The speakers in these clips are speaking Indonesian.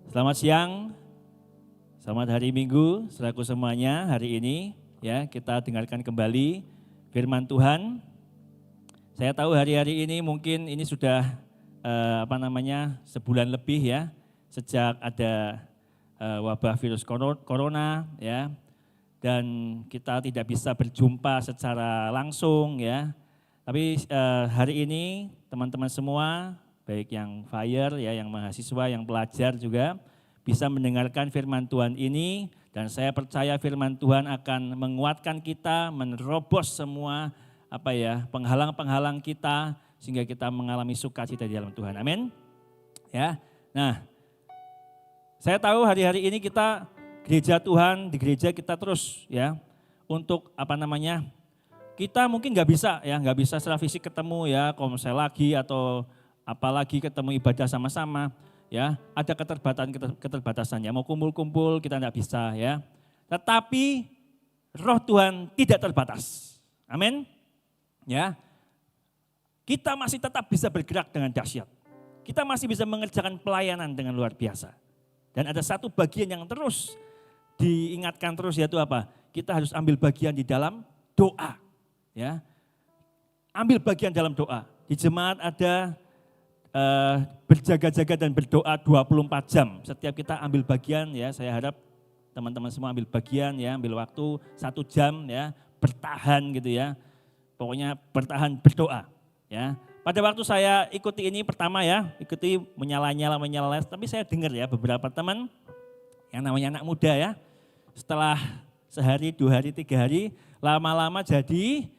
Selamat siang, selamat hari Minggu, saudaraku semuanya. Hari ini ya kita dengarkan kembali firman Tuhan. Saya tahu hari-hari ini mungkin ini sudah sebulan lebih ya sejak ada wabah virus corona ya, dan kita tidak bisa berjumpa secara langsung ya. Tapi hari ini teman-teman semua, baik yang fire ya, yang mahasiswa, yang pelajar juga bisa mendengarkan firman Tuhan ini, dan saya percaya firman Tuhan akan menguatkan kita, menerobos semua penghalang-penghalang kita sehingga kita mengalami sukacita di dalam Tuhan. Amin. Ya. Nah, saya tahu hari-hari ini kita gereja Tuhan, di gereja kita terus ya untuk kita mungkin nggak bisa secara fisik ketemu ya, komsel lagi atau apalagi ketemu ibadah sama-sama ya, ada keterbatasannya, mau kumpul-kumpul kita nggak bisa ya. Tetapi roh Tuhan tidak terbatas, amin ya. Kita masih tetap bisa bergerak dengan dahsyat, kita masih bisa mengerjakan pelayanan dengan luar biasa. Dan ada satu bagian yang terus diingatkan terus, yaitu apa? Kita harus ambil bagian di dalam doa ya. Ambil bagian dalam doa. Di jemaat ada berjaga-jaga dan berdoa 24 jam. Setiap kita ambil bagian ya, saya harap teman-teman semua ambil bagian ya, ambil waktu 1 jam ya, bertahan gitu ya. Pokoknya bertahan berdoa ya. Pada waktu saya ikuti ini pertama ya, ikuti menyala-nyala, tapi saya dengar ya beberapa teman yang namanya anak muda ya, setelah sehari, 2 hari, 3 hari, lama-lama jadi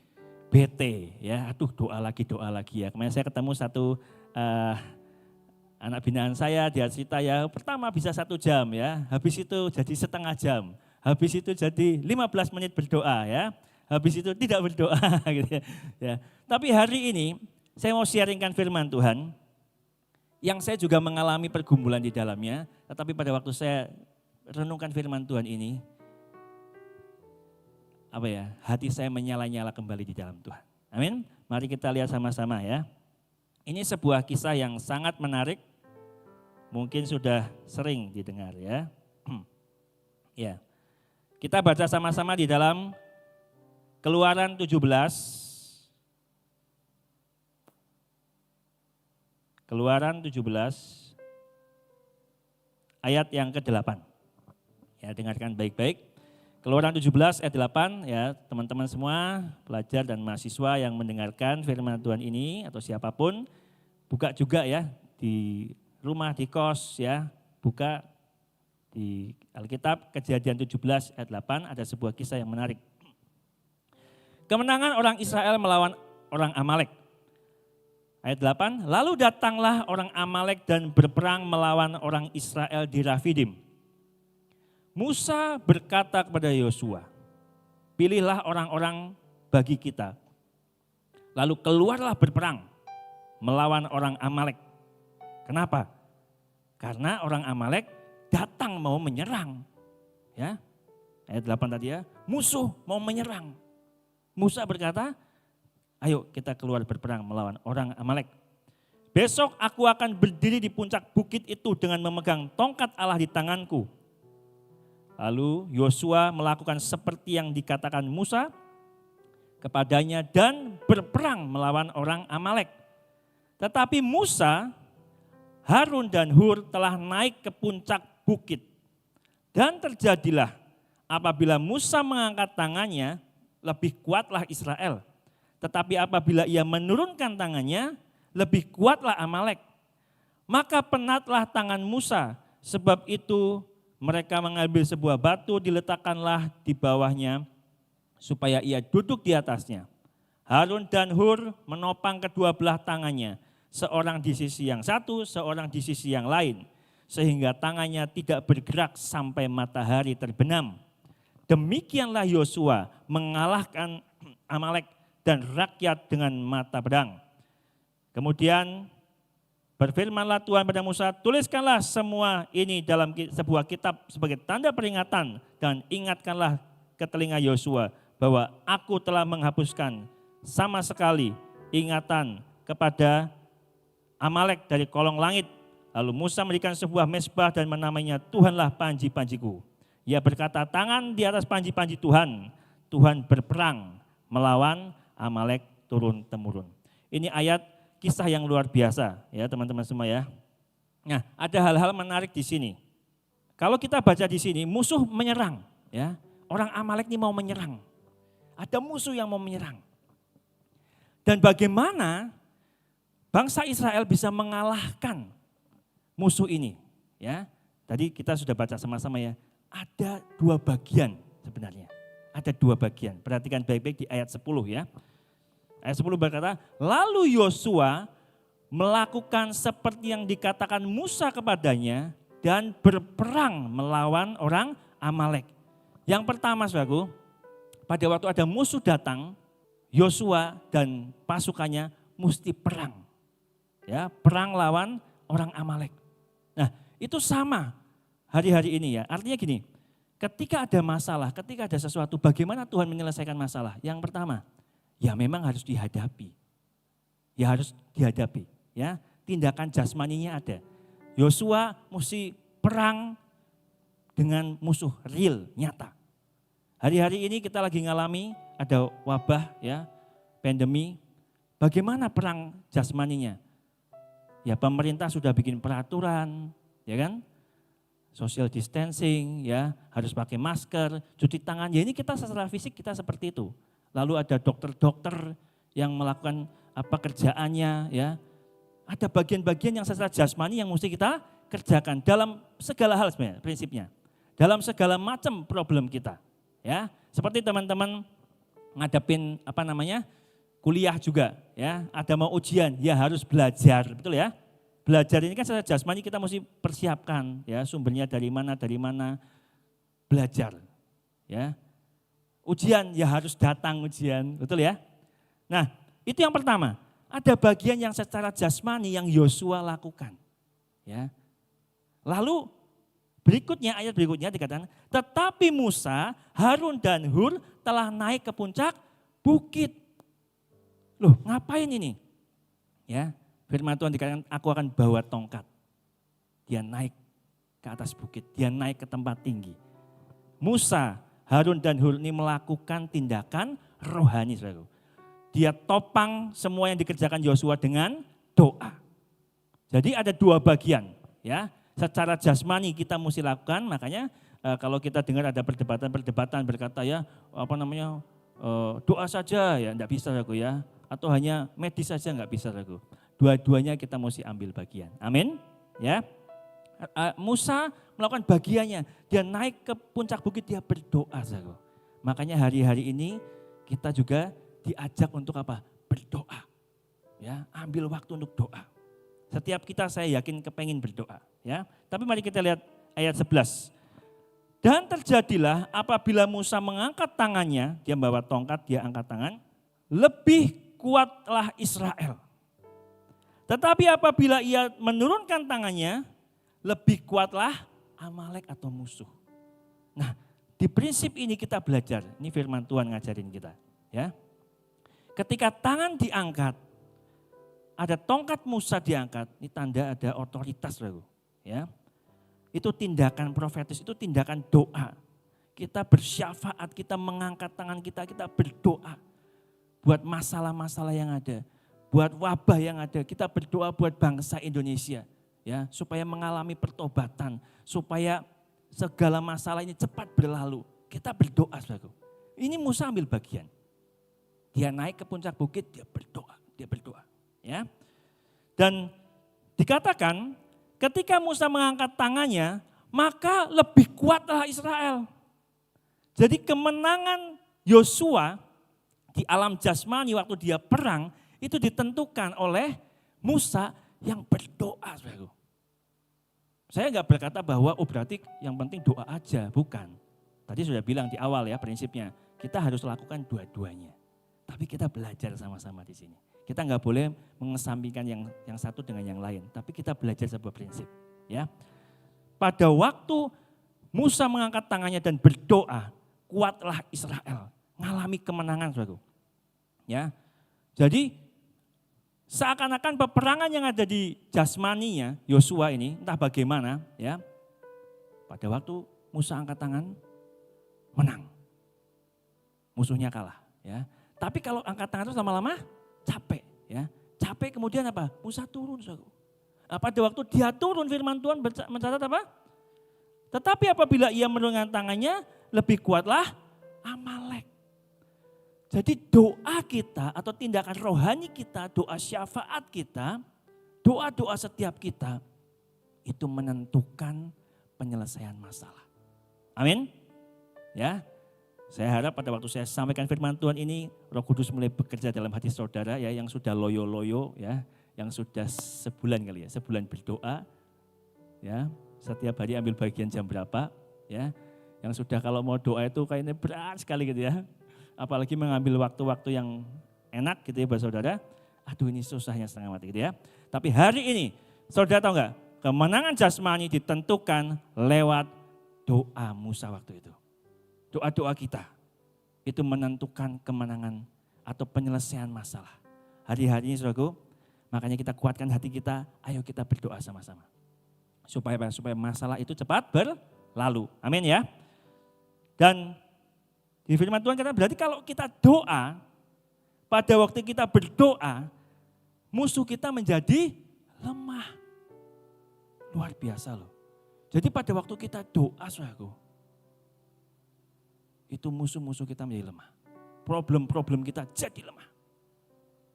bete ya, aduh doa lagi ya. Kemarin saya ketemu satu anak binaan saya, dia cerita ya, pertama bisa 1 jam ya, habis itu jadi setengah jam, habis itu jadi 15 menit berdoa ya, habis itu tidak berdoa gitu ya. Tapi hari ini saya mau sharingkan firman Tuhan yang saya juga mengalami pergumulan di dalamnya, tetapi pada waktu saya renungkan firman Tuhan ini, hati saya menyala-nyala kembali di dalam Tuhan. Amin. Mari kita lihat sama-sama ya. Ini sebuah kisah yang sangat menarik, mungkin sudah sering didengar ya. Ya. Kita baca sama-sama di dalam Keluaran 17. Keluaran 17 ayat yang ke-8. Ya, dengarkan baik-baik. Keluaran 17 ayat 8 ya, teman-teman semua pelajar dan mahasiswa yang mendengarkan firman Tuhan ini atau siapapun, buka juga ya di rumah, di kos ya, buka di Alkitab Kejadian 17 ayat 8, ada sebuah kisah yang menarik. Kemenangan orang Israel melawan orang Amalek. Ayat 8, lalu datanglah orang Amalek dan berperang melawan orang Israel di Rafidim. Musa berkata kepada Yosua, pilihlah orang-orang bagi kita, lalu keluarlah berperang melawan orang Amalek. Kenapa? Karena orang Amalek datang mau menyerang. Ya, ayat 8 tadi ya, musuh mau menyerang. Musa berkata, ayo kita keluar berperang melawan orang Amalek. Besok aku akan berdiri di puncak bukit itu dengan memegang tongkat Allah di tanganku. Lalu Yosua melakukan seperti yang dikatakan Musa kepadanya dan berperang melawan orang Amalek. Tetapi Musa, Harun dan Hur telah naik ke puncak bukit. Dan terjadilah apabila Musa mengangkat tangannya, lebih kuatlah Israel. Tetapi apabila ia menurunkan tangannya, lebih kuatlah Amalek. Maka penatlah tangan Musa, sebab itu mereka mengambil sebuah batu, diletakkanlah di bawahnya supaya ia duduk di atasnya. Harun dan Hur menopang kedua belah tangannya, seorang di sisi yang satu, seorang di sisi yang lain, sehingga tangannya tidak bergerak sampai matahari terbenam. Demikianlah Yosua mengalahkan Amalek dan rakyat dengan mata pedang. Kemudian berfirmanlah Tuhan pada Musa, tuliskanlah semua ini dalam sebuah kitab sebagai tanda peringatan dan ingatkanlah ke telinga Yosua bahwa aku telah menghapuskan sama sekali ingatan kepada Amalek dari kolong langit Lalu Musa mendirikan sebuah mezbah dan menamainya Tuhanlah panji-panjiku. Ia berkata, tangan di atas panji-panji Tuhan. Tuhan berperang melawan Amalek turun-temurun. Ini ayat kisah yang luar biasa ya teman-teman semua ya. Nah, ada hal-hal menarik di sini. Kalau kita baca di sini, musuh menyerang ya. Orang Amalek ini mau menyerang. Ada musuh yang mau menyerang. Dan bagaimana bangsa Israel bisa mengalahkan musuh ini ya. Tadi kita sudah baca sama-sama ya. Ada dua bagian sebenarnya. Ada dua bagian. Perhatikan baik-baik di ayat 10 ya. Ayat 10 berkata, lalu Yosua melakukan seperti yang dikatakan Musa kepadanya dan berperang melawan orang Amalek. Yang pertama saudaraku, pada waktu ada musuh datang, Yosua dan pasukannya mesti perang. Ya, perang lawan orang Amalek. Nah, itu sama hari-hari ini ya. Artinya gini, ketika ada masalah, ketika ada sesuatu, bagaimana Tuhan menyelesaikan masalah? Yang pertama, ya memang harus dihadapi. Ya harus dihadapi. Ya, tindakan jasmaninya ada. Yosua mesti perang dengan musuh real, nyata. Hari-hari ini kita lagi ngalami ada wabah ya, pandemi. Bagaimana perang jasmaninya? Ya pemerintah sudah bikin peraturan, ya kan? Social distancing, ya harus pakai masker, cuci tangan. Ya ini kita secara fisik kita seperti itu. Lalu ada dokter-dokter yang melakukan apa kerjaannya, ya. Ada bagian-bagian yang secara jasmani yang mesti kita kerjakan dalam segala hal sebenarnya prinsipnya. Dalam segala macam problem kita, ya. Seperti teman-teman ngadepin kuliah juga, ya. Ada mau ujian, ya harus belajar, betul ya? Belajar ini kan secara jasmani kita mesti persiapkan, ya sumbernya dari mana, belajar, ya. Ujian ya harus datang ujian, betul ya? Nah itu yang pertama, ada bagian yang secara jasmani yang Yosua lakukan, ya. Lalu ayat berikutnya dikatakan, tetapi Musa, Harun dan Hur telah naik ke puncak bukit. Loh ngapain ini? Ya. Firman Tuhan dikatakan, aku akan bawa tongkat. Dia naik ke atas bukit, dia naik ke tempat tinggi. Musa, Harun dan Hur ini melakukan tindakan rohani. Saudara. Dia topang semua yang dikerjakan Yosua dengan doa. Jadi ada dua bagian. Ya, secara jasmani kita mesti lakukan, makanya kalau kita dengar ada perdebatan berkata ya doa saja ya enggak bisa aku ya. Atau hanya medis saja enggak bisa aku. Dua-duanya kita mesti ambil bagian. Amin. Ya. Musa melakukan bagiannya. Dia naik ke puncak bukit, dia berdoa. Saudara. Makanya hari-hari ini kita juga diajak untuk apa? Berdoa. Ya, ambil waktu untuk doa. Setiap kita saya yakin kepengen berdoa. Ya. Tapi mari kita lihat ayat 11. Dan terjadilah apabila Musa mengangkat tangannya, dia membawa tongkat, dia angkat tangan, lebih kuatlah Israel. Tetapi apabila ia menurunkan tangannya, lebih kuatlah Amalek atau musuh. Nah, di prinsip ini kita belajar. Ini firman Tuhan ngajarin kita. Ya, ketika tangan diangkat, ada tongkat Musa diangkat, ini tanda ada otoritas. Ya, itu tindakan profetis, itu tindakan doa. Kita bersyafaat, kita mengangkat tangan kita berdoa. Buat masalah-masalah yang ada. Buat wabah yang ada, kita berdoa buat bangsa Indonesia. Ya, supaya mengalami pertobatan, supaya segala masalah ini cepat berlalu. Kita berdoa, saudara. Ini Musa ambil bagian. Dia naik ke puncak bukit, dia berdoa. Ya. Dan dikatakan ketika Musa mengangkat tangannya, maka lebih kuatlah Israel. Jadi kemenangan Yosua di alam jasmani waktu dia perang, itu ditentukan oleh Musa yang berdoa. Saudara. Saya enggak berkata bahwa berarti yang penting doa aja, bukan. Tadi sudah bilang di awal ya prinsipnya, kita harus lakukan dua-duanya. Tapi kita belajar sama-sama di sini. Kita enggak boleh mengesampingkan yang satu dengan yang lain, tapi kita belajar sebuah prinsip. Ya. Pada waktu Musa mengangkat tangannya dan berdoa, kuatlah Israel, ngalami kemenangan. Saudara. Ya. Jadi Seakan-akan peperangan yang ada di jasmaninya Yosua ini, entah bagaimana ya. Pada waktu Musa angkat tangan, menang. Musuhnya kalah ya. Tapi kalau angkat tangan terus lama-lama capek ya. Capek kemudian apa? Musa turun. Nah, pada waktu dia turun firman Tuhan mencatat apa? Tetapi apabila ia menurunkan tangannya, lebih kuatlah Amalek. Jadi doa kita atau tindakan rohani kita, doa syafaat kita, doa-doa setiap kita itu menentukan penyelesaian masalah. Amin. Ya. Saya harap pada waktu saya sampaikan firman Tuhan ini, Roh Kudus mulai bekerja dalam hati saudara ya, yang sudah loyo-loyo ya, yang sudah sebulan kali ya, sebulan berdoa ya, setiap hari ambil bagian jam berapa ya, yang sudah kalau mau doa itu kayaknya berat sekali gitu ya. Apalagi mengambil waktu-waktu yang enak gitu ya buat saudara. Aduh ini susahnya setengah mati gitu ya. Tapi hari ini saudara tahu enggak? Kemenangan jasmani ditentukan lewat doa Musa waktu itu. Doa-doa kita itu menentukan kemenangan atau penyelesaian masalah. Hari-hari ini saudaraku, makanya kita kuatkan hati kita, ayo kita berdoa sama-sama. Supaya masalah itu cepat berlalu. Amin ya. Dan di firman Tuhan kata berarti kalau kita doa, pada waktu kita berdoa, musuh kita menjadi lemah. Luar biasa loh. Jadi pada waktu kita doa, saudaraku, itu musuh-musuh kita menjadi lemah. Problem-problem kita jadi lemah.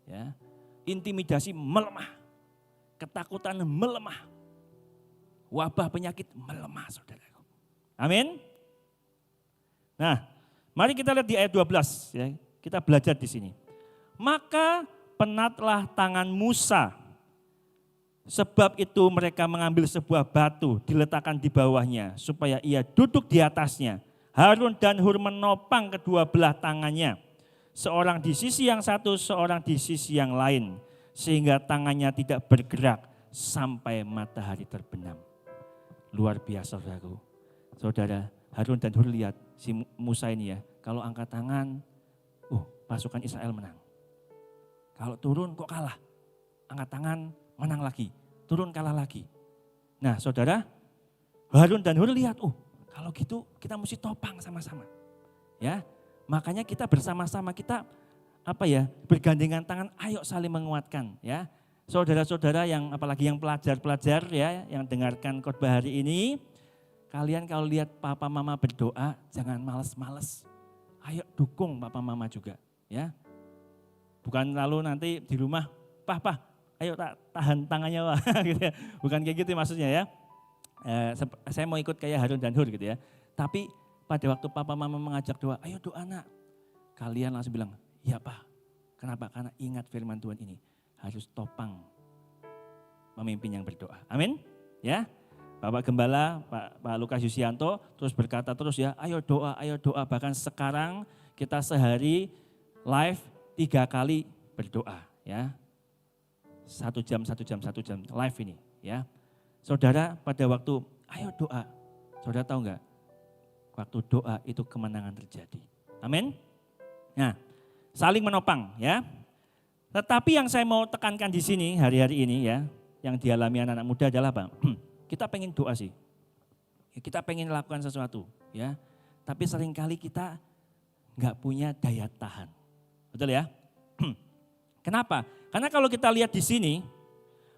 Ya, intimidasi melemah. Ketakutan melemah. Wabah penyakit melemah, saudaraku. Amin. Nah, mari kita lihat di ayat 12 ya. Kita belajar di sini. Maka penatlah tangan Musa. Sebab itu mereka mengambil sebuah batu diletakkan di bawahnya supaya ia duduk di atasnya. Harun dan Hur menopang kedua belah tangannya. Seorang di sisi yang satu, seorang di sisi yang lain. Sehingga tangannya tidak bergerak sampai matahari terbenam. Luar biasa saudaraku. Saudara, Harun dan Hur lihat si Musa ini ya, kalau angkat tangan, pasukan Israel menang. Kalau turun kok kalah, angkat tangan menang lagi, turun kalah lagi. Nah saudara, Harun dan Hur lihat, kalau gitu kita mesti topang sama-sama. Ya, makanya kita bersama-sama kita bergandengan tangan, ayo saling menguatkan ya. Saudara-saudara yang apalagi yang pelajar-pelajar ya, yang dengarkan khotbah hari ini, kalian kalau lihat papa mama berdoa, jangan males-males. Ayo dukung papa mama juga ya. Bukan lalu nanti di rumah, Pah, ayo tahan tangannya Wah. Gitu ya. Bukan kayak gitu maksudnya ya. Saya mau ikut kayak Harun dan Hur gitu ya. Tapi pada waktu papa mama mengajak doa, ayo doa nak. Kalian langsung bilang, ya Pak. Kenapa? Karena ingat firman Tuhan ini. Harus topang memimpin yang berdoa. Amin. Ya. Bapak Gembala, Pak Lukas Yusianto terus berkata terus ya, ayo doa. Bahkan sekarang kita sehari live 3 kali berdoa ya. 1 jam live ini ya. Saudara pada waktu ayo doa, saudara tahu enggak? Waktu doa itu kemenangan terjadi. Amin. Nah, saling menopang ya. Tetapi yang saya mau tekankan di sini hari-hari ini ya, yang dialami anak-anak muda adalah apa? Kita pengen doa sih. Kita pengen lakukan sesuatu ya. Tapi seringkali kita enggak punya daya tahan. Betul ya? Kenapa? Karena kalau kita lihat di sini,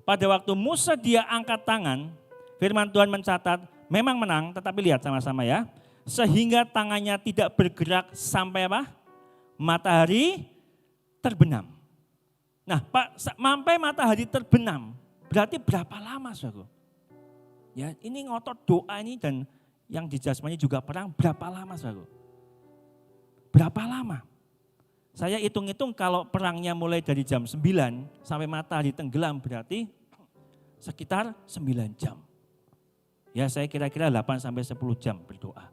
pada waktu Musa dia angkat tangan, firman Tuhan mencatat, memang menang, tetapi lihat sama-sama ya. Sehingga tangannya tidak bergerak sampai apa? Matahari terbenam. Nah, sampai matahari terbenam, berarti berapa lama saudara? Ya, ini ngotot doa ini dan yang di jasmani juga perang, berapa lama saudara? Berapa lama? Saya hitung-hitung kalau perangnya mulai dari jam 9 sampai matahari tenggelam berarti sekitar 9 jam. Ya saya kira-kira 8 sampai 10 jam berdoa.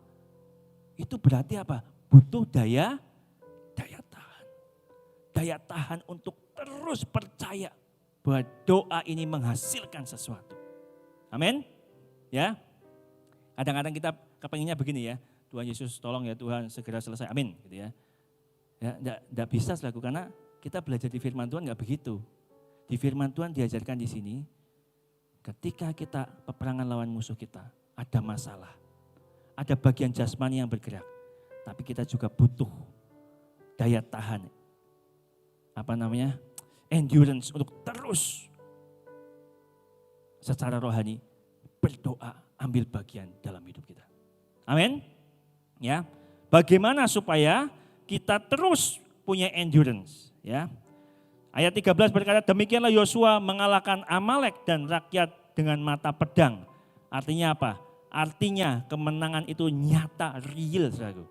Itu berarti apa? Butuh daya tahan. Daya tahan untuk terus percaya bahwa doa ini menghasilkan sesuatu. Amin. Ya. Kadang-kadang kita kepenginnya begini ya. Tuhan Yesus tolong ya Tuhan segera selesai. Amin gitu ya. Ya, enggak bisa selaku karena kita belajar di firman Tuhan enggak begitu. Di Di firman Tuhan diajarkan di sini, ketika kita peperangan lawan musuh kita, ada masalah. Ada bagian jasmani yang bergerak, tapi kita juga butuh daya tahan. Endurance untuk terus secara rohani berdoa, ambil bagian dalam hidup kita. Amin. Ya. Bagaimana supaya kita terus punya endurance, ya. Ayat 13 berkata, demikianlah Yosua mengalahkan Amalek dan rakyat dengan mata pedang. Artinya apa? Artinya kemenangan itu nyata, real, saudaraku.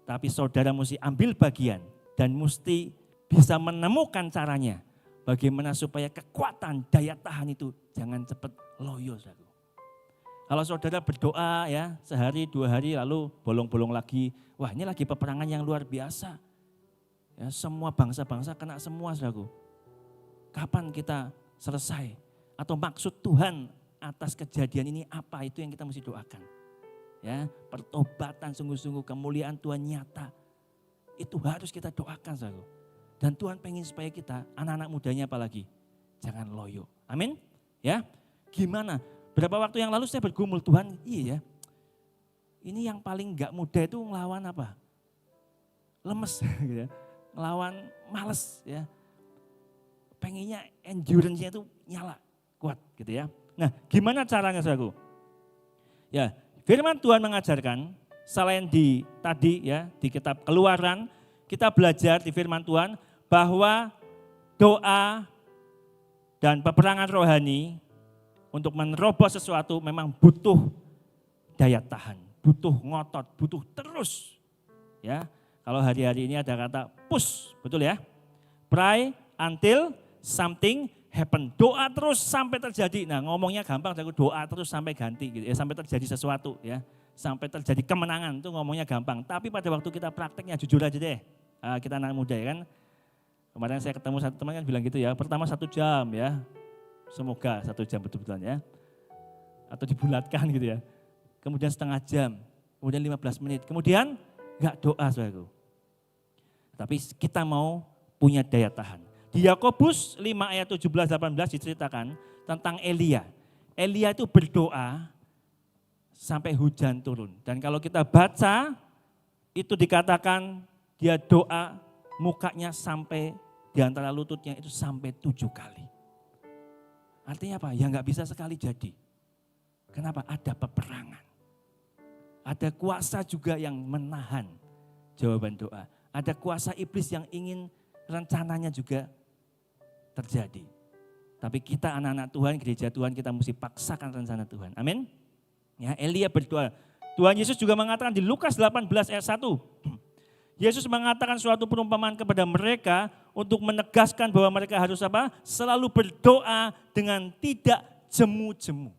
Tapi saudara mesti ambil bagian dan mesti bisa menemukan caranya. Bagaimana supaya kekuatan daya tahan itu jangan cepat loyo, saudaraku. Kalau saudara berdoa ya sehari 2 hari lalu bolong-bolong lagi. Wah, ini lagi peperangan yang luar biasa. Ya, semua bangsa-bangsa kena semua, saudaraku. Kapan kita selesai? Atau maksud Tuhan atas kejadian ini apa, itu yang kita mesti doakan. Ya, pertobatan sungguh-sungguh, kemuliaan Tuhan nyata. Itu harus kita doakan, saudara. Dan Tuhan pengen supaya kita, anak-anak mudanya apalagi, jangan loyo. Amin. Ya. Gimana? Berapa waktu yang lalu saya bergumul, Tuhan, iya ya. Ini yang paling enggak mudah itu ngelawan apa? Lemes gitu ya. Ngelawan males ya. Pengennya endurance-nya itu nyala, kuat gitu ya. Nah, gimana caranya, saudaraku? Ya, firman Tuhan mengajarkan, selain di tadi ya, di kitab Keluaran, kita belajar di firman Tuhan bahwa doa dan peperangan rohani untuk menerobos sesuatu memang butuh daya tahan, butuh ngotot, butuh terus. Ya, kalau hari-hari ini ada kata push, betul ya? Pray until something happen. Doa terus sampai terjadi. Nah, ngomongnya gampang, doa terus sampai ganti gitu ya, sampai terjadi sesuatu ya. Sampai terjadi kemenangan itu ngomongnya gampang. Tapi pada waktu kita prakteknya jujur aja deh. Kita anak muda ya kan. Kemarin saya ketemu satu teman kan bilang gitu ya, pertama 1 jam ya. Semoga 1 jam betul-betul ya. Atau dibulatkan gitu ya. Kemudian setengah jam, kemudian 15 menit. Kemudian enggak doa, saudaraku. Tapi kita mau punya daya tahan. Di Yakobus 5 ayat 17-18 diceritakan tentang Elia. Elia itu berdoa sampai hujan turun. Dan kalau kita baca, itu dikatakan dia doa mukanya sampai di antara lututnya itu sampai 7 kali. Artinya apa? Ya enggak bisa sekali jadi. Kenapa? Ada peperangan. Ada kuasa juga yang menahan jawaban doa. Ada kuasa iblis yang ingin rencananya juga terjadi. Tapi kita anak-anak Tuhan, gereja Tuhan, kita mesti paksakan rencana Tuhan. Amin. Ya, Elia berdoa. Tuhan Yesus juga mengatakan di Lukas 18 ayat 1. Yesus mengatakan suatu perumpamaan kepada mereka untuk menegaskan bahwa mereka harus apa? Selalu berdoa dengan tidak jemu-jemu.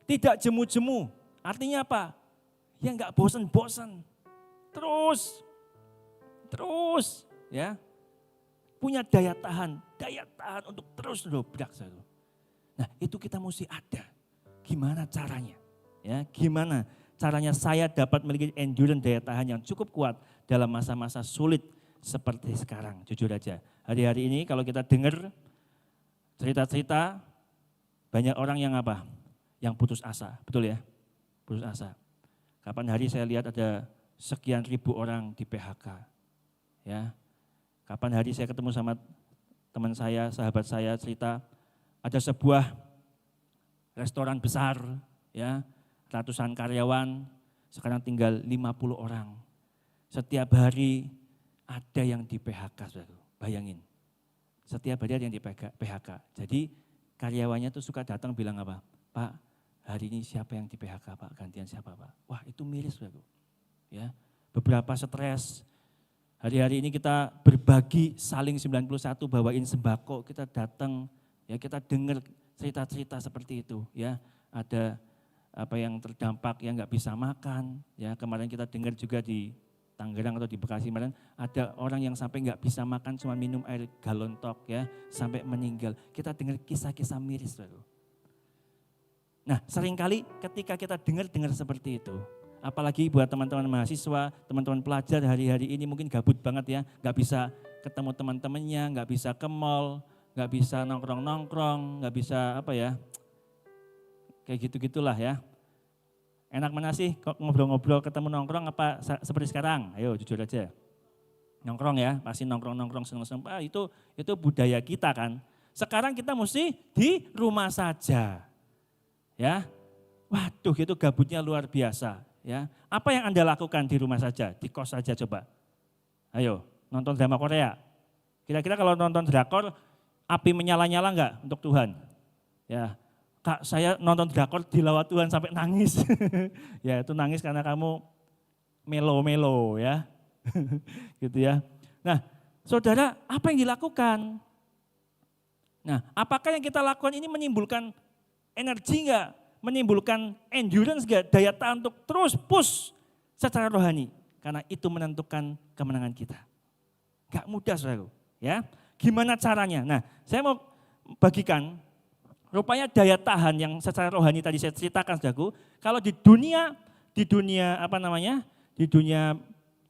Tidak jemu-jemu. Artinya apa? Ya enggak bosan-bosan. Terus ya. Punya daya tahan untuk terus dobrak. Nah, itu kita mesti ada. Gimana caranya? Ya, gimana caranya saya dapat memiliki endurance daya tahan yang cukup kuat dalam masa-masa sulit seperti sekarang. Jujur aja, hari-hari ini kalau kita dengar cerita-cerita, banyak orang yang apa? Yang putus asa, betul ya? Putus asa. Kapan hari saya lihat ada sekian ribu orang di PHK. Ya. Kapan hari saya ketemu sama teman saya, sahabat saya cerita, ada sebuah restoran besar, ya, ratusan karyawan, sekarang tinggal 50 orang. Setiap hari ada yang di PHK, saudara. Bayangin, setiap hari ada yang di PHK. Jadi karyawannya tuh suka datang bilang apa? Pak, hari ini siapa yang di PHK, Pak? Gantian siapa, Pak? Wah, itu miris, saudara. Ya, beberapa stres. Hari-hari ini kita berbagi saling 91 bawain sembako, kita datang, ya kita dengar cerita-cerita seperti itu, ya ada apa yang terdampak yang nggak bisa makan, ya kemarin kita dengar juga di Tangerang atau di Bekasi kemarin ada orang yang sampai nggak bisa makan cuma minum air galon tok ya sampai meninggal. Kita dengar kisah-kisah miris, saudara. Nah seringkali ketika kita dengar seperti itu. Apalagi buat teman-teman mahasiswa, teman-teman pelajar hari-hari ini mungkin gabut banget ya, nggak bisa ketemu teman-temannya, nggak bisa ke mall, nggak bisa nongkrong-nongkrong, nggak bisa apa ya, kayak gitu-gitulah ya. Enak mana sih ngobrol-ngobrol ketemu nongkrong apa seperti sekarang? Ayo jujur aja. Nongkrong ya, pasti nongkrong-nongkrong seneng-seneng. Itu budaya kita kan. Sekarang kita mesti di rumah saja. Ya. Waduh, itu gabutnya luar biasa, ya. Apa yang Anda lakukan di rumah saja, di kos saja coba? Ayo, nonton drama Korea. Kira-kira kalau nonton drakor, api menyala-nyala enggak untuk Tuhan? Ya. Kak, saya nonton drakor dilawat Tuhan sampai nangis. Ya, itu nangis karena kamu melo-melo ya. Gitu ya. Nah, saudara, apa yang dilakukan? Nah, apakah yang kita lakukan ini menimbulkan energi enggak? Menimbulkan endurance enggak? Daya tahan untuk terus push secara rohani. Karena itu menentukan kemenangan kita. Enggak mudah, saudara. Ya, gimana caranya? Nah, saya mau bagikan. Rupanya daya tahan yang secara rohani tadi saya ceritakan, saudaraku, kalau di dunia apa namanya? Di dunia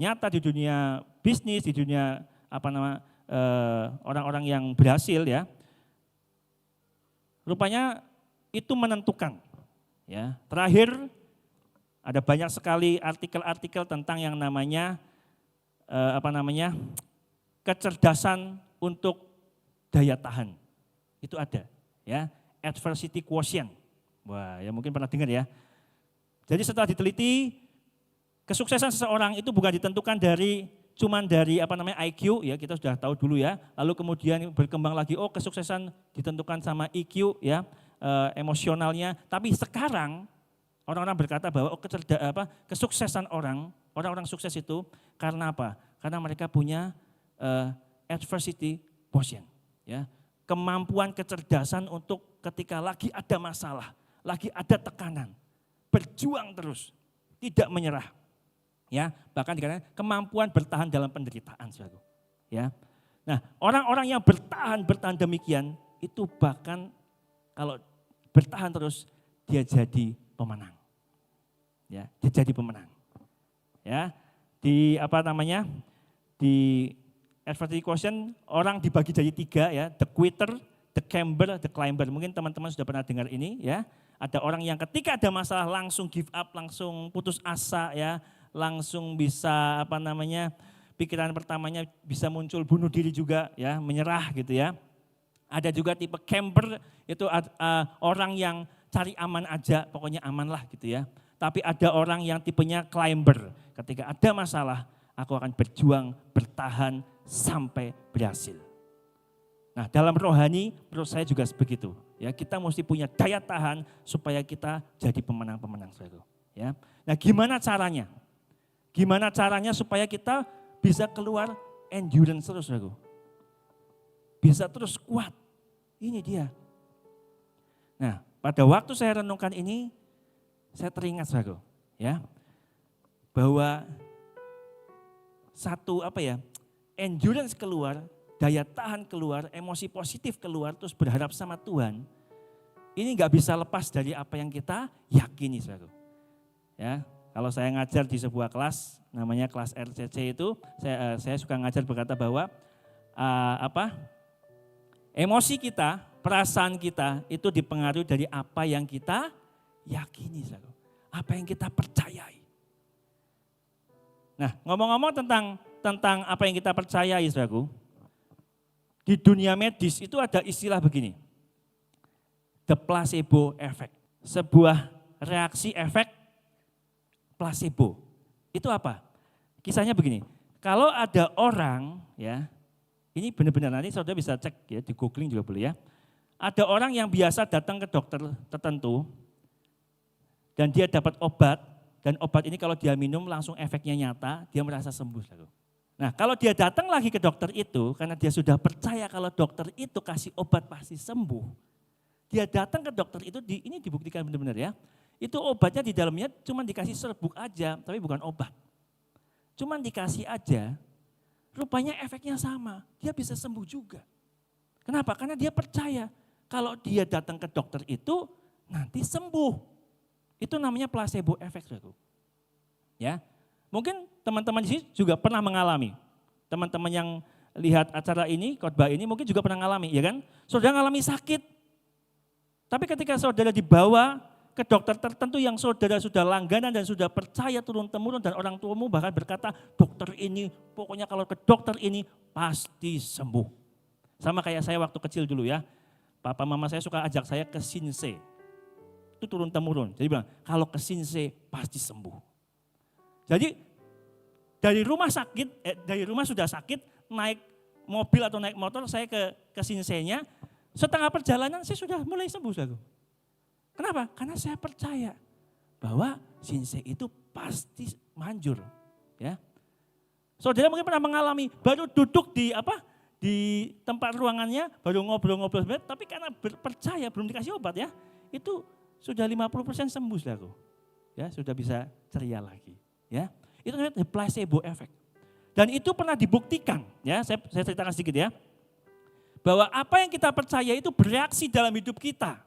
nyata, di dunia bisnis, di dunia apa nama orang-orang yang berhasil ya. Rupanya itu menentukan ya. Terakhir ada banyak sekali artikel-artikel tentang yang namanya kecerdasan untuk daya tahan. Itu ada ya. Adversity quotient. Wah, ya mungkin pernah dengar ya. Jadi setelah diteliti, kesuksesan seseorang itu bukan ditentukan cuman dari IQ ya, kita sudah tahu dulu ya. Lalu kemudian berkembang lagi, kesuksesan ditentukan sama EQ ya, emosionalnya. Tapi sekarang orang-orang berkata bahwa kesuksesan orang-orang sukses itu karena apa? Karena mereka punya adversity quotient ya. Kemampuan kecerdasan untuk ketika lagi ada masalah, lagi ada tekanan, berjuang terus, tidak menyerah. Ya, bahkan dikatakan kemampuan bertahan dalam penderitaan, saudara. Ya. Nah, orang-orang yang bertahan demikian itu bahkan kalau bertahan terus dia jadi pemenang. Ya, dia jadi pemenang. Ya. Di adversity quotient orang dibagi jadi 3 ya, the quitter, the camber, the climber. Mungkin teman-teman sudah pernah dengar ini ya. Ada orang yang ketika ada masalah langsung give up, langsung putus asa ya, langsung bisa pikiran pertamanya bisa muncul bunuh diri juga ya, menyerah gitu ya. Ada juga tipe camper, itu orang yang cari aman aja, pokoknya aman lah gitu ya. Tapi ada orang yang tipenya climber, ketika ada masalah aku akan berjuang, bertahan sampai berhasil. Nah, dalam rohani menurut saya juga begitu. Ya, kita mesti punya daya tahan supaya kita jadi pemenang-pemenang, saudara. Ya. Nah, gimana caranya? Gimana caranya supaya kita bisa keluar endurance terus, saudara. Bisa terus kuat. Ini dia. Nah, pada waktu saya renungkan ini, saya teringat, saudara, ya, bahwa satu endurance keluar, daya tahan keluar, emosi positif keluar, terus berharap sama Tuhan. Ini nggak bisa lepas dari apa yang kita yakini, saudara. Ya, kalau saya ngajar di sebuah kelas, namanya kelas RCC itu, saya suka ngajar berkata bahwa emosi kita, perasaan kita itu dipengaruhi dari apa yang kita yakini, saudara. Apa yang kita percayai. Nah, ngomong-ngomong tentang apa yang kita percayai, saudaraku. Di dunia medis itu ada istilah begini. The placebo effect. Sebuah reaksi efek placebo. Itu apa? Kisahnya begini. Kalau ada orang ya, ini benar-benar nanti saudara bisa cek ya, di googling juga boleh ya. Ada orang yang biasa datang ke dokter tertentu dan dia dapat obat, dan obat ini kalau dia minum langsung efeknya nyata, dia merasa sembuh. Nah, kalau dia datang lagi ke dokter itu, karena dia sudah percaya kalau dokter itu kasih obat pasti sembuh. Dia datang ke dokter itu, ini dibuktikan benar-benar ya. Itu obatnya di dalamnya cuma dikasih serbuk aja, tapi bukan obat. Cuma dikasih aja, rupanya efeknya sama, dia bisa sembuh juga. Kenapa? Karena dia percaya kalau dia datang ke dokter itu nanti sembuh. Itu namanya placebo effect. Ya. Mungkin teman-teman di sini juga pernah mengalami. Teman-teman yang lihat acara ini, khotbah ini mungkin juga pernah ngalami, ya kan? Saudara ngalami sakit, tapi ketika saudara dibawa ke dokter tertentu yang saudara sudah langganan dan sudah percaya turun-temurun dan orang tuamu bahkan berkata, dokter ini, pokoknya kalau ke dokter ini pasti sembuh. Sama kayak saya waktu kecil dulu ya, papa mama saya suka ajak saya ke Sinse. Itu turun-temurun, jadi bilang, kalau ke Sinse pasti sembuh. Jadi dari rumah dari rumah sudah sakit, naik mobil atau naik motor, saya ke Sinsenya, setengah perjalanan saya sudah mulai sembuh. Saudara. Kenapa? Karena saya percaya bahwa Sinse itu pasti manjur. Ya. Saudara mungkin pernah mengalami, baru duduk di tempat ruangannya, baru ngobrol-ngobrol, tapi karena percaya belum dikasih obat ya, itu sudah 50% sembuh. Saudara. Ya, sudah bisa ceria lagi. Ya. Itu namanya placebo effect. Dan itu pernah dibuktikan, ya saya ceritakan sedikit ya. Bahwa apa yang kita percaya itu bereaksi dalam hidup kita.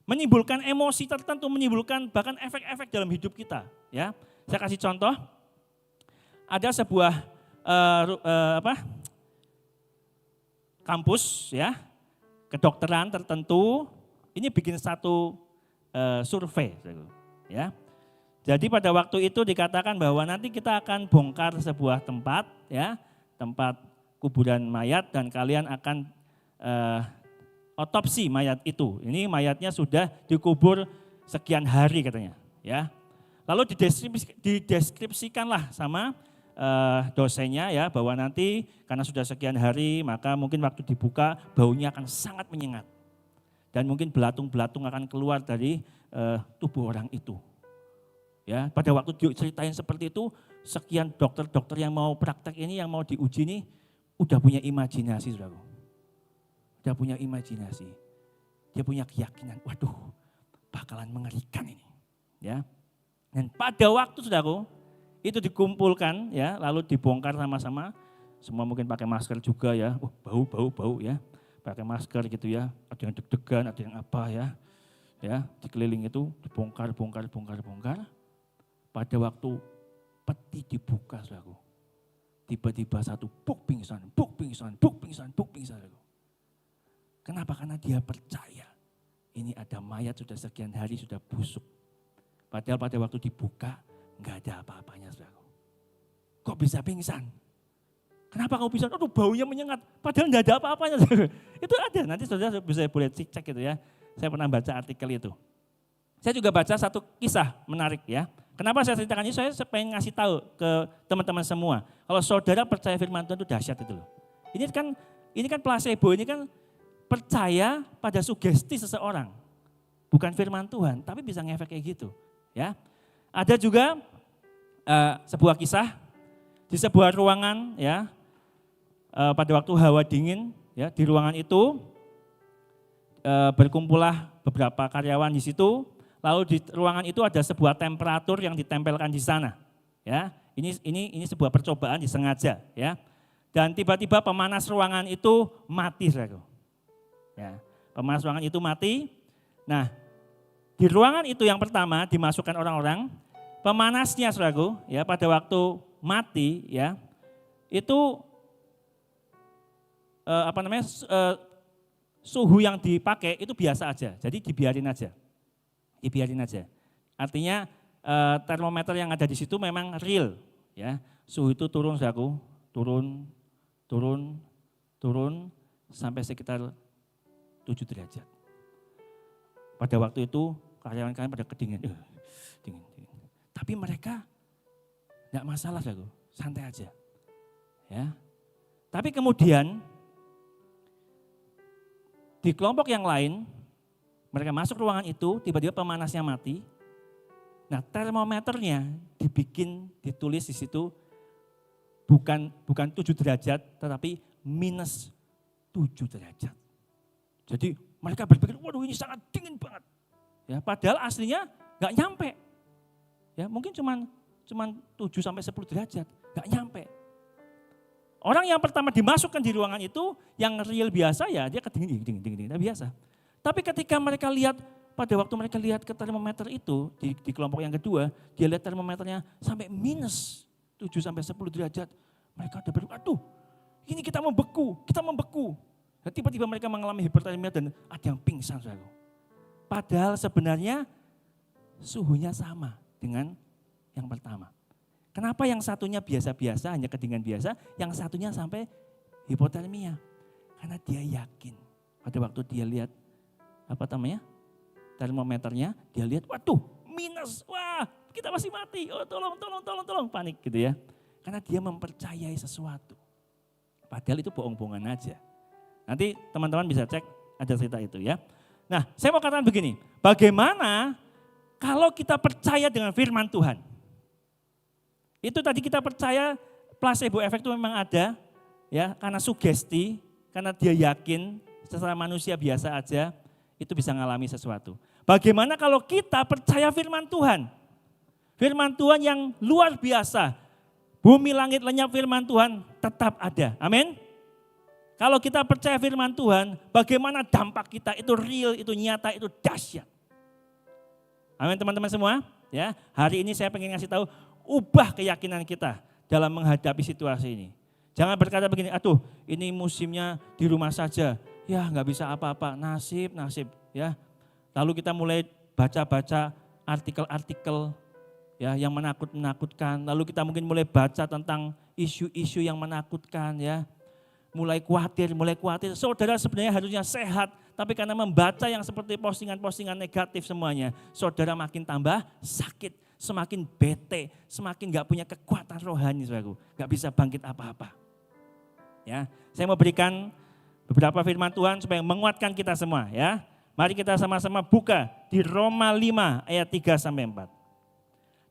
Menimbulkan emosi tertentu, menimbulkan bahkan efek-efek dalam hidup kita. Ya, saya kasih contoh. Ada sebuah kampus ya, kedokteran tertentu, ini bikin satu survei. Ya. Jadi pada waktu itu dikatakan bahwa nanti kita akan bongkar sebuah tempat, ya, tempat kuburan mayat dan kalian akan otopsi mayat itu. Ini mayatnya sudah dikubur sekian hari katanya, ya. Lalu dideskripsikanlah sama dosennya ya bahwa nanti karena sudah sekian hari maka mungkin waktu dibuka baunya akan sangat menyengat dan mungkin belatung-belatung akan keluar dari tubuh orang itu. Ya, pada waktu diceritain seperti itu, sekian dokter-dokter yang mau praktek ini, yang mau diuji ini, udah punya imajinasi, saudara. Udah punya imajinasi. Dia punya keyakinan, waduh, bakalan mengerikan ini. Ya. Dan pada waktu, saudara, itu dikumpulkan, ya, lalu dibongkar sama-sama. Semua mungkin pakai masker juga ya, bau ya. Pakai masker gitu ya, ada yang deg-degan, ada yang apa ya. Ya, dikeliling itu dibongkar. Pada waktu peti dibuka, saudara, tiba-tiba satu buk pingsan. Kenapa? Karena dia percaya ini ada mayat sudah sekian hari sudah busuk. Padahal pada waktu dibuka nggak ada apa-apanya, saudara. Kok bisa pingsan? Kenapa kamu pingsan? Aduh, baunya menyengat. Padahal nggak ada apa-apanya, saudara. Itu ada. Nanti saudara bisa boleh cek gitu ya. Saya pernah baca artikel itu. Saya juga baca satu kisah menarik ya. Kenapa saya ceritakan ini? Saya pengen ngasih tahu ke teman-teman semua. Kalau saudara percaya firman Tuhan itu dahsyat itu loh. Ini kan placebo, ini kan percaya pada sugesti seseorang. Bukan firman Tuhan, tapi bisa ngefek kayak gitu. Ya. Ada juga sebuah kisah di sebuah ruangan ya. Pada waktu hawa dingin ya, di ruangan itu berkumpullah beberapa karyawan di situ. Lalu di ruangan itu ada sebuah temperatur yang ditempelkan di sana. Ya, ini sebuah percobaan disengaja. Ya, dan tiba-tiba pemanas ruangan itu mati, saudara. Ya, pemanas ruangan itu mati. Nah, di ruangan itu yang pertama dimasukkan orang-orang, pemanasnya, saudara, ya pada waktu mati, ya itu suhu yang dipakai itu biasa aja. Jadi dibiarin aja. Artinya termometer yang ada di situ memang real, ya. Suhu itu turun, saudaraku, turun sampai sekitar 7 derajat. Pada waktu itu karyawan-karyawan pada kedinginan, dingin. Tapi mereka enggak masalah, saudaraku, santai aja. Ya. Tapi kemudian di kelompok yang lain mereka masuk ruangan itu, tiba-tiba pemanasnya mati. Nah, termometernya ditulis di situ bukan 7 derajat, tetapi minus 7 derajat. Jadi mereka berpikir, waduh ini sangat dingin banget. Ya, padahal aslinya nggak nyampe. Ya, mungkin cuman 7 sampai 10 derajat, nggak nyampe. Orang yang pertama dimasukkan di ruangan itu, yang real biasa ya dia kedingin, biasa. Tapi ketika mereka lihat, pada waktu mereka lihat ke termometer itu, di kelompok yang kedua, dia lihat termometernya sampai minus 7 sampai 10 derajat. Mereka udah berpikir, aduh Ini kita membeku. Dan tiba-tiba mereka mengalami hipotermia dan ada yang pingsan, saudara. Padahal sebenarnya suhunya sama dengan yang pertama. Kenapa yang satunya biasa-biasa, hanya kedinginan biasa, yang satunya sampai hipotermia? Karena dia yakin. Pada waktu dia lihat, termometernya, dia lihat, waduh, minus, wah, kita masih mati, oh tolong, panik gitu ya. Karena dia mempercayai sesuatu. Padahal itu bohong-bohongan aja. Nanti teman-teman bisa cek, ada cerita itu ya. Nah, saya mau katakan begini, bagaimana kalau kita percaya dengan firman Tuhan? Itu tadi kita percaya placebo efek itu memang ada, ya, karena sugesti, karena dia yakin secara manusia biasa aja, itu bisa mengalami sesuatu. Bagaimana kalau kita percaya firman Tuhan? Firman Tuhan yang luar biasa, bumi langit lenyap, firman Tuhan tetap ada. Amin. Kalau kita percaya firman Tuhan, bagaimana dampak kita itu real, itu nyata, itu dahsyat. Amin teman-teman semua. Ya, hari ini saya pengen ngasih tahu, ubah keyakinan kita dalam menghadapi situasi ini. Jangan berkata begini, aduh ini musimnya di rumah saja, ya nggak bisa apa-apa, nasib, ya. Lalu kita mulai baca-baca artikel-artikel ya yang menakutkan. Lalu kita mungkin mulai baca tentang isu-isu yang menakutkan ya. Mulai khawatir. Saudara sebenarnya harusnya sehat, tapi karena membaca yang seperti postingan-postingan negatif semuanya, saudara makin tambah sakit. Semakin bete, semakin gak punya kekuatan rohani, saudaraku. Gak bisa bangkit apa-apa. Ya, saya mau berikan beberapa firman Tuhan supaya menguatkan kita semua. Ya, mari kita sama-sama buka di Roma 5 ayat 3-4.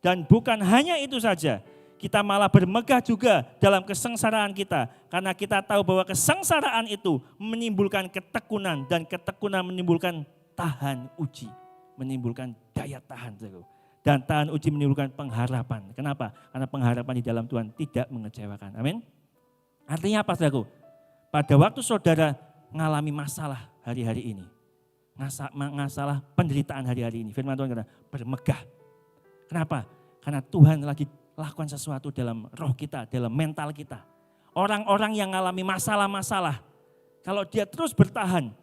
Dan bukan hanya itu saja, kita malah bermegah juga dalam kesengsaraan kita. Karena kita tahu bahwa kesengsaraan itu menimbulkan ketekunan, dan ketekunan menimbulkan tahan uji. Menimbulkan daya tahan, saudaraku. Dan tahan uji menimbulkan pengharapan. Kenapa? Karena pengharapan di dalam Tuhan tidak mengecewakan. Amin. Artinya apa, saudaraku? Pada waktu saudara mengalami masalah hari-hari ini, masalah penderitaan hari-hari ini, firman Tuhan kata bermegah. Kenapa? Karena Tuhan lagi lakukan sesuatu dalam roh kita, dalam mental kita. Orang-orang yang mengalami masalah-masalah, kalau dia terus bertahan,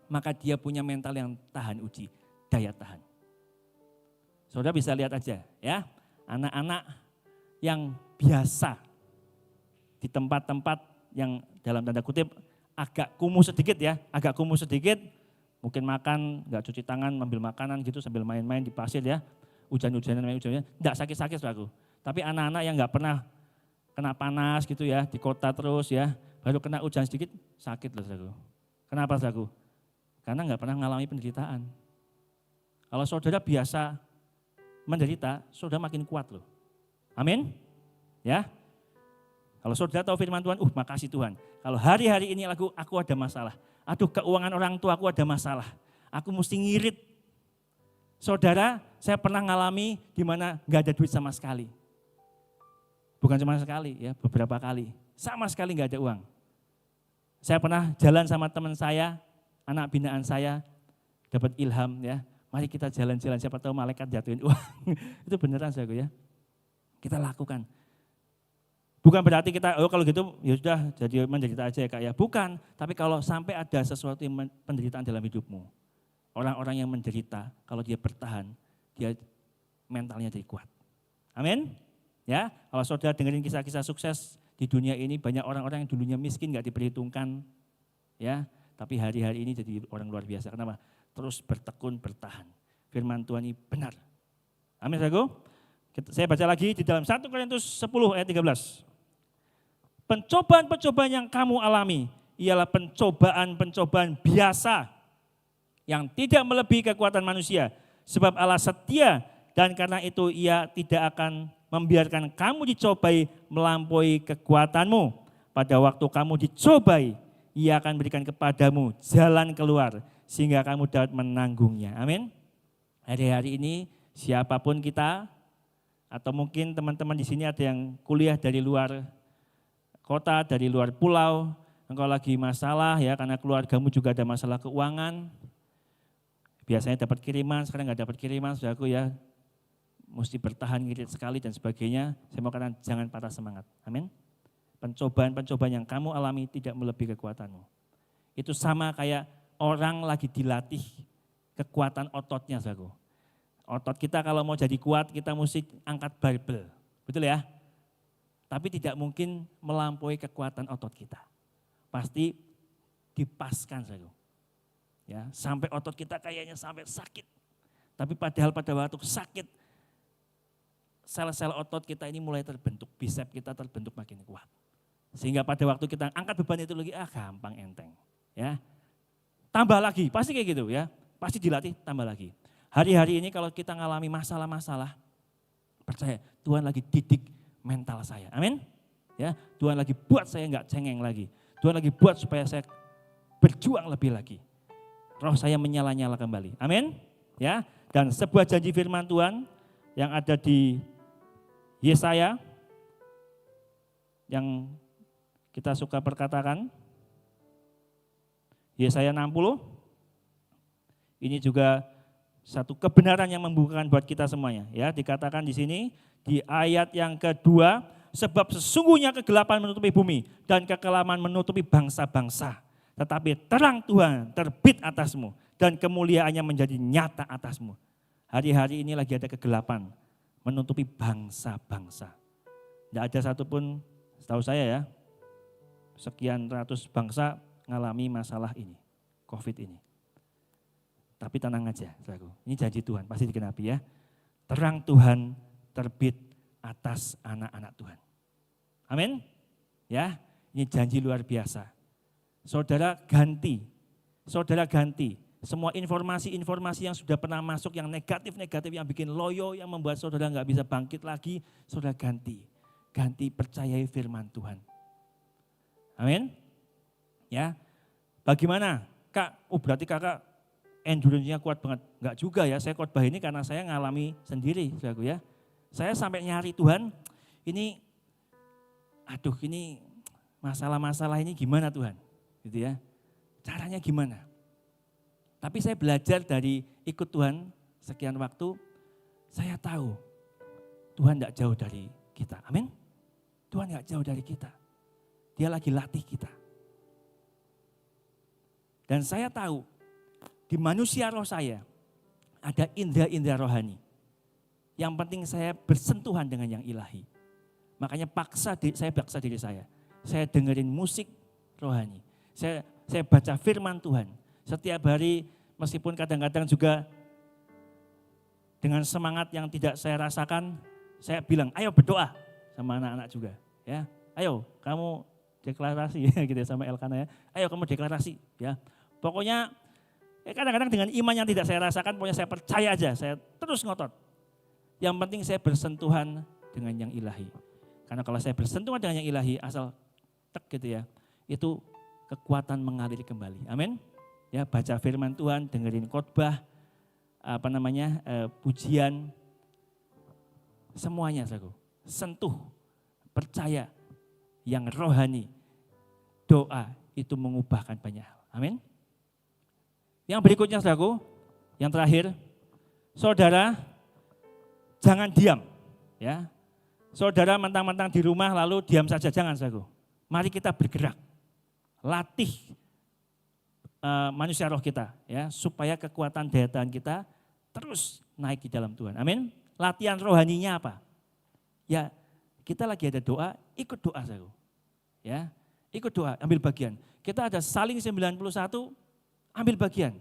maka dia punya mental yang tahan uji, daya tahan. Saudara bisa lihat aja ya, anak-anak yang biasa di tempat-tempat yang dalam tanda kutip agak kumuh sedikit ya, mungkin makan nggak cuci tangan, ambil makanan gitu sambil main-main di pasir ya, hujan-hujanan, nggak sakit-sakit saudaraku. Tapi anak-anak yang nggak pernah kena panas gitu ya, di kota terus ya, baru kena hujan sedikit sakit loh saudaraku. Kenapa saudaraku? Karena nggak pernah mengalami penderitaan. Kalau saudara biasa menderita, saudara makin kuat loh. Amin. Ya. Kalau saudara tahu firman Tuhan, makasih Tuhan. Kalau hari-hari ini aku ada masalah. Aduh, keuangan orang tua aku ada masalah. Aku mesti ngirit. Saudara, saya pernah ngalami di mana enggak ada duit sama sekali. Bukan cuma sekali ya, beberapa kali. Sama sekali enggak ada uang. Saya pernah jalan sama teman saya, anak binaan saya, dapat ilham ya. Mari kita jalan-jalan, siapa tahu malaikat jatuhin uang. Itu beneran saudara ya. Kita lakukan. Bukan berarti kita, kalau gitu ya sudah jadi menderita aja ya Kak ya. Bukan, tapi kalau sampai ada sesuatu yang penderitaan dalam hidupmu. Orang-orang yang menderita, kalau dia bertahan, dia mentalnya jadi kuat. Amin. Ya, kalau saudara dengerin kisah-kisah sukses di dunia ini, banyak orang-orang yang dulunya miskin gak diperhitungkan. Ya, tapi hari-hari ini jadi orang luar biasa. Kenapa? Terus bertekun, bertahan. Firman Tuhan ini benar. Amin, saudaraku. Saya baca lagi di dalam 1 Korintus 10 ayat 13. Pencobaan-pencobaan yang kamu alami ialah pencobaan-pencobaan biasa yang tidak melebihi kekuatan manusia. Sebab Allah setia dan karena itu Ia tidak akan membiarkan kamu dicobai melampaui kekuatanmu. Pada waktu kamu dicobai, Ia akan berikan kepadamu jalan keluar sehingga kamu dapat menanggungnya. Amin. Hari-hari ini siapapun kita, atau mungkin teman-teman di sini ada yang kuliah dari luar kota, dari luar pulau, engkau lagi masalah ya karena keluargamu juga ada masalah keuangan. Biasanya dapat kiriman, sekarang nggak dapat kiriman, saudaraku ya. Mesti bertahan, ngirit sekali dan sebagainya. Saya mau katakan jangan patah semangat. Amin. Pencobaan-pencobaan yang kamu alami tidak melebihi kekuatanmu. Itu sama kayak orang lagi dilatih kekuatan ototnya, saudaraku. Otot kita kalau mau jadi kuat, kita mesti angkat barbel. Betul ya? Tapi tidak mungkin melampaui kekuatan otot kita. Pasti dipaskan, saudaraku. Ya, sampai otot kita kayaknya sampai sakit. Tapi padahal pada waktu sakit, sel-sel otot kita ini mulai terbentuk, bisep kita terbentuk makin kuat. Sehingga pada waktu kita angkat beban itu lagi, gampang enteng. Ya, tambah lagi, pasti kayak gitu ya. Pasti dilatih, tambah lagi. Hari-hari ini kalau kita ngalami masalah-masalah, percaya Tuhan lagi didik mental saya. Amin. Ya, Tuhan lagi buat saya enggak cengeng lagi. Tuhan lagi buat supaya saya berjuang lebih lagi. Roh saya menyala-nyala kembali. Amin. Ya, dan sebuah janji firman Tuhan yang ada di Yesaya yang kita suka perkatakan, Yesaya 60, ini juga satu kebenaran yang membukakan buat kita semuanya. Ya, dikatakan di sini di ayat yang kedua, sebab sesungguhnya kegelapan menutupi bumi dan kekelaman menutupi bangsa-bangsa. Tetapi terang Tuhan terbit atasmu dan kemuliaannya menjadi nyata atasmu. Hari-hari ini lagi ada kegelapan menutupi bangsa-bangsa. Tidak ada satupun, setahu saya ya, sekian ratus bangsa ngalami masalah ini, COVID ini. Tapi tenang aja, saudaraku. Ini janji Tuhan, pasti digenapi ya. Terang Tuhan terbit atas anak-anak Tuhan. Amin. Ya, ini janji luar biasa. Saudara ganti semua informasi-informasi yang sudah pernah masuk, yang negatif-negatif, yang bikin loyo, yang membuat saudara nggak bisa bangkit lagi, saudara ganti percayai firman Tuhan. Amin. Ya, bagaimana Kak? Berarti kakak endurance-nya kuat banget. Enggak juga ya, saya khotbah ini karena saya ngalami sendiri, saudaraku ya. Saya sampai nyari Tuhan, ini masalah-masalah ini gimana Tuhan? Gitu ya. Caranya gimana? Tapi saya belajar dari ikut Tuhan sekian waktu, saya tahu Tuhan enggak jauh dari kita. Amin. Tuhan enggak jauh dari kita. Dia lagi latih kita. Dan saya tahu di manusia roh saya ada indera-indera rohani. Yang penting saya bersentuhan dengan yang ilahi. Makanya saya paksa diri saya. Saya dengerin musik rohani. Saya baca firman Tuhan. Setiap hari meskipun kadang-kadang juga dengan semangat yang tidak saya rasakan, saya bilang ayo berdoa sama anak-anak juga. Ya, ayo kamu deklarasi gitu ya, sama Elkana ya. Ayo kamu deklarasi ya. Pokoknya kadang-kadang dengan iman yang tidak saya rasakan, pokoknya saya percaya aja, saya terus ngotot. Yang penting saya bersentuhan dengan yang ilahi. Karena kalau saya bersentuhan dengan yang ilahi, asal tek gitu ya, itu kekuatan mengalir kembali. Amin. Ya, baca firman Tuhan, dengerin khotbah, pujian, semuanya saudaraku. Sentuh, percaya, yang rohani, doa itu mengubahkan banyak hal. Amin. Yang berikutnya saudaraku, yang terakhir, saudara jangan diam. Ya, saudara mentang-mentang di rumah lalu diam saja, jangan saudaraku. Mari kita bergerak, latih manusia roh kita, ya, supaya kekuatan daya tahan kita terus naik di dalam Tuhan. Amin. Latihan rohaninya apa? Ya, kita lagi ada doa, ikut doa saudaraku. Ya, ikut doa, ambil bagian. Kita ada saling 91. Ambil bagian,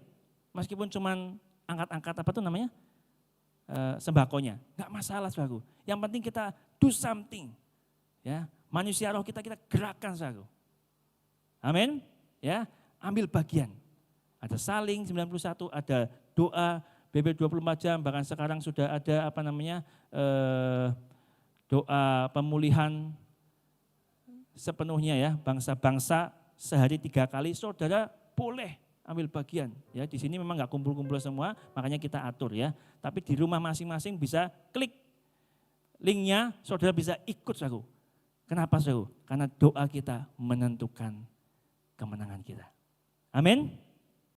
meskipun cuman angkat-angkat sembakonya, nggak masalah saudaraku. Yang penting kita do something, ya. Manusia roh kita gerakkan saudaraku. Amin, ya. Ambil bagian. Ada saling 91, ada doa BB 24 jam, bahkan sekarang sudah ada doa pemulihan sepenuhnya ya, bangsa-bangsa sehari 3 kali, saudara boleh ambil bagian ya. Di sini memang nggak kumpul-kumpul semua, makanya kita atur ya. Tapi di rumah masing-masing bisa klik linknya, saudara bisa ikut saudaraku. Kenapa saudaraku? Karena doa kita menentukan kemenangan kita. Amin.